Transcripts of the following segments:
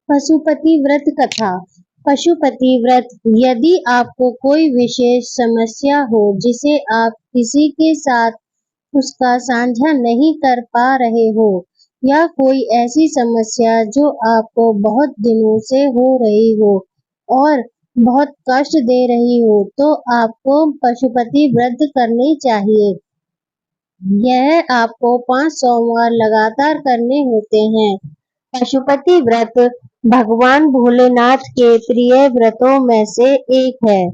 पशुपति व्रत कथा। पशुपति व्रत। यदि आपको कोई विशेष समस्या हो जिसे आप किसी के साथ उसका साझा नहीं कर पा रहे हो, या कोई ऐसी समस्या जो आपको बहुत दिनों से हो रही हो और बहुत कष्ट दे रही हो, तो आपको पशुपति व्रत करनी चाहिए। यह आपको 5 सोमवार लगातार करने होते हैं। पशुपति व्रत भगवान भोलेनाथ के प्रिय व्रतों में से एक है।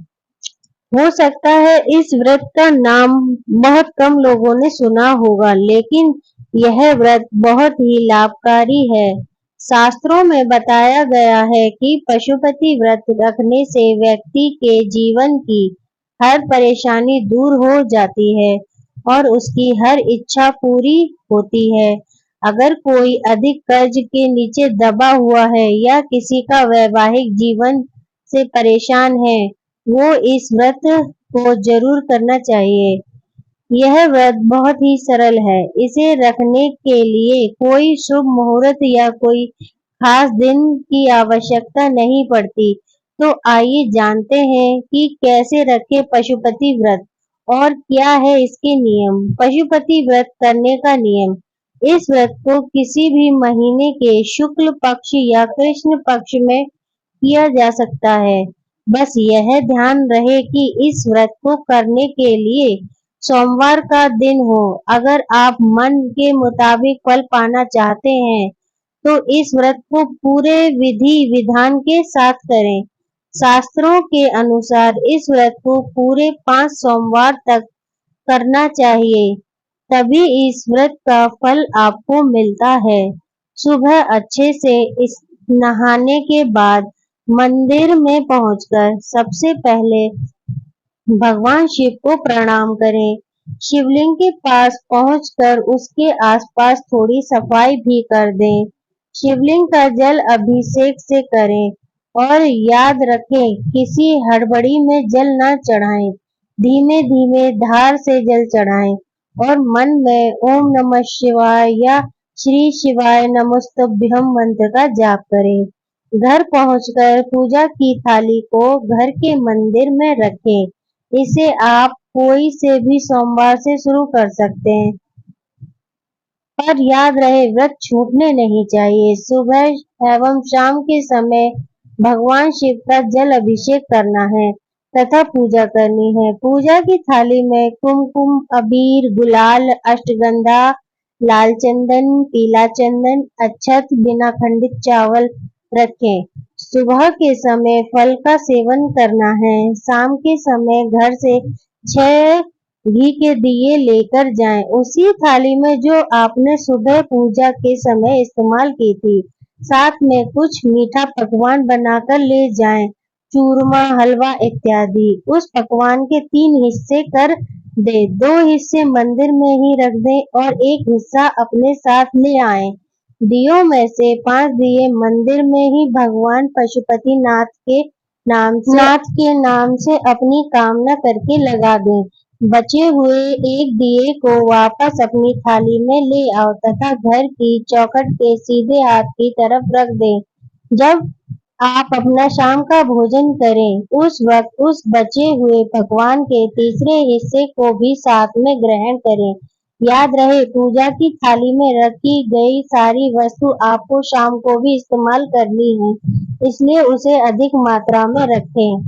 हो सकता है इस व्रत का नाम बहुत कम लोगों ने सुना होगा, लेकिन यह व्रत बहुत ही लाभकारी है। शास्त्रों में बताया गया है कि पशुपति व्रत रखने से व्यक्ति के जीवन की हर परेशानी दूर हो जाती है और उसकी हर इच्छा पूरी होती है। अगर कोई अधिक कर्ज के नीचे दबा हुआ है या किसी का वैवाहिक जीवन से परेशान है, वो इस व्रत को जरूर करना चाहिए। यह व्रत बहुत ही सरल है। इसे रखने के लिए कोई शुभ मुहूर्त या कोई खास दिन की आवश्यकता नहीं पड़ती। तो आइए जानते हैं कि कैसे रखें पशुपति व्रत और क्या है इसके नियम। पशुपति व्रत करने का नियम। इस व्रत को किसी भी महीने के शुक्ल पक्ष या कृष्ण पक्ष में किया जा सकता है। बस यह ध्यान रहे कि इस व्रत को करने के लिए सोमवार का दिन हो। अगर आप मन के मुताबिक फल पाना चाहते हैं, तो इस व्रत को पूरे विधि विधान के साथ करें। शास्त्रों के अनुसार इस व्रत को पूरे 5 सोमवार तक करना चाहिए, तभी इस व्रत का फल आपको मिलता है। सुबह अच्छे से नहाने के बाद मंदिर में पहुंचकर सबसे पहले भगवान शिव को प्रणाम करें। शिवलिंग के पास पहुंचकर उसके आसपास थोड़ी सफाई भी कर दें। शिवलिंग का जल अभिषेक से करें और याद रखें, किसी हड़बड़ी में जल न चढ़ाएं। धीमे धीमे धार से जल चढ़ाएं और मन में ओम नमः शिवाय या श्री शिवाय नमोस्तुभ्यम मंत्र का जाप करें। घर पहुंचकर पूजा की थाली को घर के मंदिर में रखें। इसे आप कोई से भी सोमवार से शुरू कर सकते हैं, पर याद रहे व्रत छूटने नहीं चाहिए। सुबह एवं शाम के समय भगवान शिव का जल अभिषेक करना है तथा पूजा करनी है। पूजा की थाली में कुमकुम, अबीर, गुलाल, अष्टगंधा, लाल चंदन, पीला चंदन, अक्षत, बिना खंडित चावल रखें। सुबह के समय फल का सेवन करना है। शाम के समय घर से 6 घी के दिए लेकर जाएं, उसी थाली में जो आपने सुबह पूजा के समय इस्तेमाल की थी। साथ में कुछ मीठा पकवान बनाकर ले जाएं, चूरमा, हलवा इत्यादि। उस पकवान के 3 हिस्से कर दे, 2 हिस्से मंदिर में ही रख दें और 1 हिस्सा अपने साथ ले आएं। दियों में से 5 दिए मंदिर में ही भगवान पशुपति नाथ के नाम से अपनी कामना करके लगा दें। बचे हुए 1 दिए को वापस अपनी थाली में ले आओ तथा घर की चौखट के सीधे हाथ की तरफ रख दें। जब आप अपना शाम का भोजन करें, उस वक्त उस बचे हुए पकवान के तीसरे हिस्से को भी साथ में ग्रहण करें। याद रहे, पूजा की थाली में रखी गई सारी वस्तु आपको शाम को भी इस्तेमाल करनी है, इसलिए उसे अधिक मात्रा में रखें।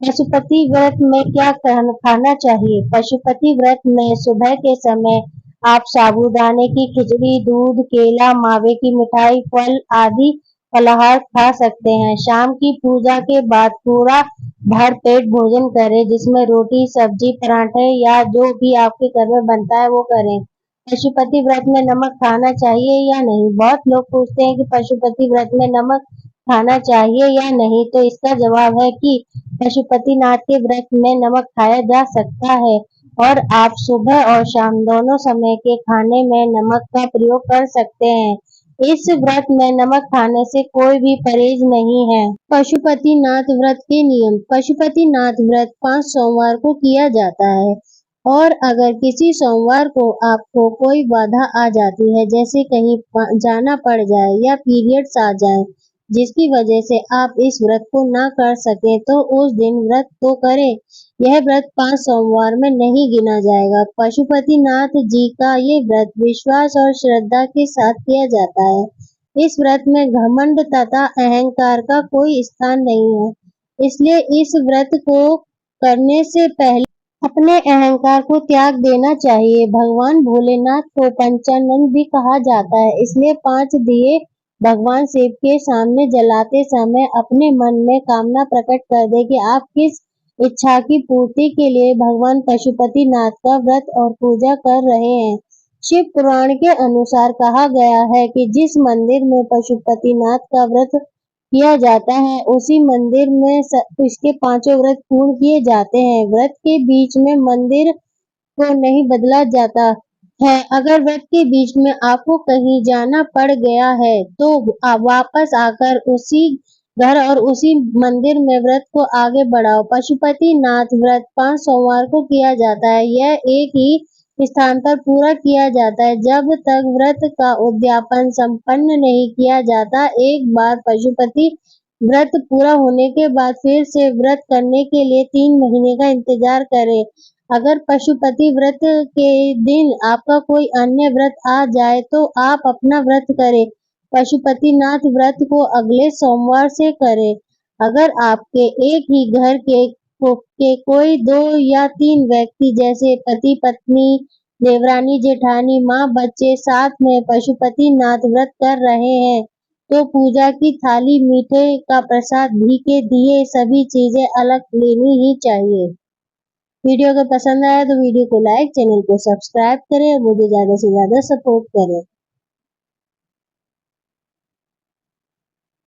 पशुपति व्रत में क्या खाना चाहिए। पशुपति व्रत में सुबह के समय आप साबूदाने की खिचड़ी, दूध, केला, मावे की मिठाई, फल आदि फलाहार खा सकते हैं। शाम की पूजा के बाद पूरा भर पेट भोजन करें, जिसमें रोटी, सब्जी, पराठे या जो भी आपके घर में बनता है वो करें। पशुपति व्रत में नमक खाना चाहिए या नहीं। बहुत लोग पूछते हैं कि पशुपति व्रत में नमक खाना चाहिए या नहीं, तो इसका जवाब है कि पशुपति नाथ के व्रत में नमक खाया जा सकता है और आप सुबह और शाम दोनों समय के खाने में नमक का प्रयोग कर सकते हैं। इस व्रत में नमक खाने से कोई भी परहेज नहीं है। पशुपति नाथ व्रत के नियम। पशुपति नाथ व्रत 5 सोमवार को किया जाता है और अगर किसी सोमवार को आपको कोई बाधा आ जाती है, जैसे कहीं जाना पड़ जाए या पीरियड्स आ जाए, जिसकी वजह से आप इस व्रत को ना कर सके तो उस दिन व्रत तो करें। यह व्रत 5 सोमवार में नहीं गिना जाएगा। पशुपतिनाथ जी का ये व्रत विश्वास और श्रद्धा के साथ किया जाता है। इस व्रत में घमंड तथा अहंकार का कोई स्थान नहीं है, इसलिए इस व्रत को करने से पहले अपने अहंकार को त्याग देना चाहिए। भगवान भोलेनाथ को पंचानन भी कहा जाता है, इसलिए 5 दिए भगवान शिव के सामने जलाते समय अपने मन में कामना प्रकट कर दे कि आप किस इच्छा की पूर्ति के लिए भगवान पशुपतिनाथ का व्रत और पूजा कर रहे हैं। शिव पुराण के अनुसार कहा गया है कि जिस मंदिर में पशुपतिनाथ का व्रत किया जाता है उसी मंदिर में इसके 5 व्रत पूर्ण किए जाते हैं। व्रत के बीच में मंदिर को नहीं बदला जाता है। अगर व्रत के बीच में आपको कहीं जाना पड़ गया है तो आप वापस आकर उसी घर और उसी मंदिर में व्रत को आगे बढ़ाओ। पशुपतिनाथ व्रत 5 सोमवार को किया जाता है। यह एक ही स्थान पर पूरा किया जाता है। जब तक व्रत का उद्यापन संपन्न नहीं किया जाता, एक बार पशुपति व्रत पूरा होने के बाद फिर से व्रत करने के लिए 3 महीने का इंतजार करें। अगर पशुपति व्रत के दिन आपका कोई अन्य व्रत आ जाए तो आप अपना व्रत करें। पशुपतिनाथ व्रत को अगले सोमवार से करें। अगर आपके एक ही घर के कोई 2 या 3 व्यक्ति जैसे पति पत्नी, देवरानी जेठानी, माँ बच्चे साथ में पशुपतिनाथ व्रत कर रहे हैं तो पूजा की थाली, मीठे का प्रसाद, घी के दिए सभी चीजें अलग लेनी ही चाहिए। वीडियो अगर पसंद आया तो वीडियो को लाइक, चैनल को सब्सक्राइब करें और मुझे ज़्यादा से ज़्यादा सपोर्ट करें।